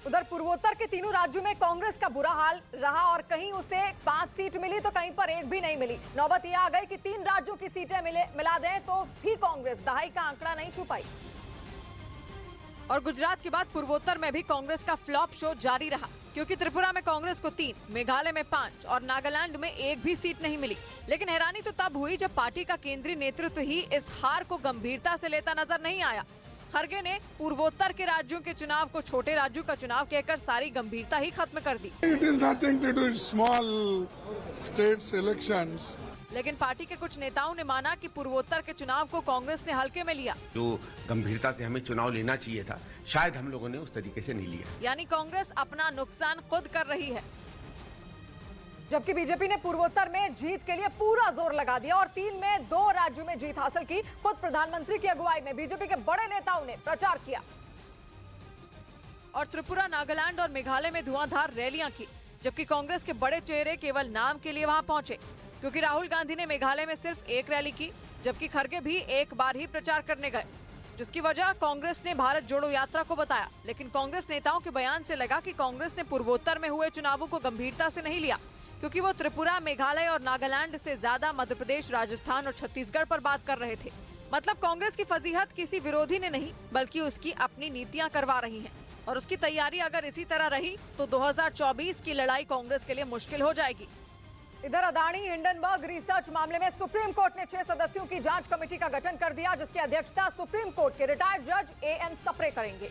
उधर पूर्वोत्तर के तीनों राज्यों में कांग्रेस का बुरा हाल रहा और कहीं उसे 5 सीट मिली तो कहीं पर एक भी नहीं मिली। नौबत यह आ गई कि 3 राज्यों की सीटें मिला दें तो भी कांग्रेस दहाई का आंकड़ा नहीं छू पाई। और गुजरात के बाद पूर्वोत्तर में भी कांग्रेस का फ्लॉप शो जारी रहा, क्योंकि त्रिपुरा में कांग्रेस को 3, मेघालय में 5 और नागालैंड में एक भी सीट नहीं मिली। लेकिन हैरानी तो तब हुई जब पार्टी का केंद्रीय नेतृत्व ही इस हार को गंभीरता से लेता नजर नहीं आया। खरगे ने पूर्वोत्तर के राज्यों के चुनाव को छोटे राज्यों का चुनाव कहकर सारी गंभीरता ही खत्म कर दी। It is nothing to do with small states elections. लेकिन पार्टी के कुछ नेताओं ने माना कि पूर्वोत्तर के चुनाव को कांग्रेस ने हल्के में लिया। जो गंभीरता से हमें चुनाव लेना चाहिए था, शायद हम लोगों ने उस तरीके से नहीं लिया। यानी कांग्रेस अपना नुकसान खुद कर रही है। जबकि बीजेपी ने पूर्वोत्तर में जीत के लिए पूरा जोर लगा दिया और 3 में 2 राज्यों में जीत हासिल की। खुद प्रधानमंत्री की अगुवाई में बीजेपी के बड़े नेताओं ने प्रचार किया और त्रिपुरा, नागालैंड और मेघालय में धुआंधार रैलियां की। जबकि कांग्रेस के बड़े चेहरे केवल नाम के लिए वहां पहुंचे, क्योंकि राहुल गांधी ने मेघालय में सिर्फ एक रैली की, जबकि खरगे भी एक बार ही प्रचार करने गए, जिसकी वजह कांग्रेस ने भारत जोड़ो यात्रा को बताया। लेकिन कांग्रेस नेताओं के बयान से लगा कि कांग्रेस ने पूर्वोत्तर में हुए चुनावों को गंभीरता से नहीं लिया, क्योंकि वो त्रिपुरा, मेघालय और नागालैंड से ज्यादा मध्य प्रदेश, राजस्थान और छत्तीसगढ़ पर बात कर रहे थे। मतलब कांग्रेस की फजीहत किसी विरोधी ने नहीं, बल्कि उसकी अपनी नीतियां करवा रही हैं। और उसकी तैयारी अगर इसी तरह रही तो 2024 की लड़ाई कांग्रेस के लिए मुश्किल हो जाएगी। इधर अदानी हिंडनबर्ग रिसर्च मामले में सुप्रीम कोर्ट ने 6 सदस्यों की जांच कमेटी का गठन कर दिया, जिसकी अध्यक्षता सुप्रीम कोर्ट के रिटायर्ड जज एएन सप्रे करेंगे,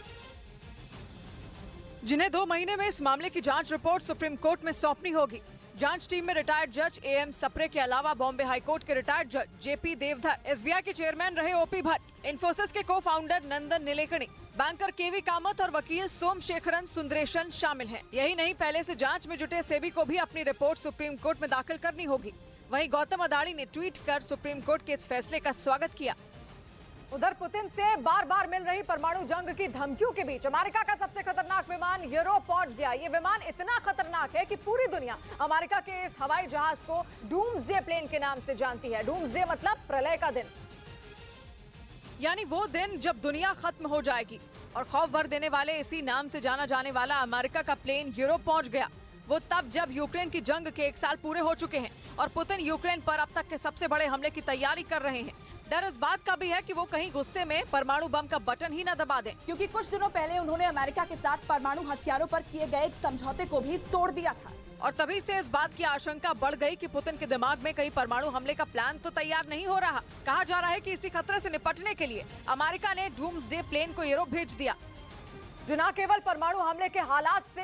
जिन्हें 2 महीने में इस मामले की जांच रिपोर्ट सुप्रीम कोर्ट में सौंपनी होगी। जांच टीम में रिटायर्ड जज एएम सप्रे के अलावा बॉम्बे हाईकोर्ट के रिटायर्ड जज जेपी देवधर, एसबीआई के चेयरमैन रहे ओपी भट्ट, इन्फोसिस के को फाउंडर नंदन नीलेकणी, बैंकर केवी कामत और वकील सोमशेखरन सुंदरेशन शामिल हैं। यही नहीं, पहले से जांच में जुटे सेबी को भी अपनी रिपोर्ट सुप्रीम कोर्ट में दाखिल करनी होगी। वहीं गौतम अदानी ने ट्वीट कर सुप्रीम कोर्ट के इस फैसले का स्वागत किया। उधर पुतिन से बार बार मिल रही परमाणु जंग की धमकियों के बीच अमेरिका का सबसे खतरनाक विमान यूरोप पहुंच गया। ये विमान इतना खतरनाक है कि पूरी दुनिया अमेरिका के इस हवाई जहाज को डूम्सडे प्लेन के नाम से जानती है। डूम्सडे मतलब प्रलय का दिन, यानी वो दिन जब दुनिया खत्म हो जाएगी। और खौफ भर देने वाले इसी नाम से जाना जाने वाला अमेरिका का प्लेन यूरोप पहुंच गया। वो तब जब यूक्रेन की जंग के 1 साल पूरे हो चुके हैं और पुतिन यूक्रेन पर अब तक के सबसे बड़े हमले की तैयारी कर रहे हैं। डर इस बात का भी है कि वो कहीं गुस्से में परमाणु बम का बटन ही न दबा दें, क्योंकि कुछ दिनों पहले उन्होंने अमेरिका के साथ परमाणु हथियारों पर किए गए एक समझौते को भी तोड़ दिया था। और तभी से इस बात की आशंका बढ़ गई कि पुतिन के दिमाग में कहीं परमाणु हमले का प्लान तो तैयार नहीं हो रहा। कहा जा रहा है कि इसी खतरे से निपटने के लिए अमेरिका ने डूम्सडे प्लेन को यूरोप भेज दिया, जो न केवल परमाणु हमले के हालात से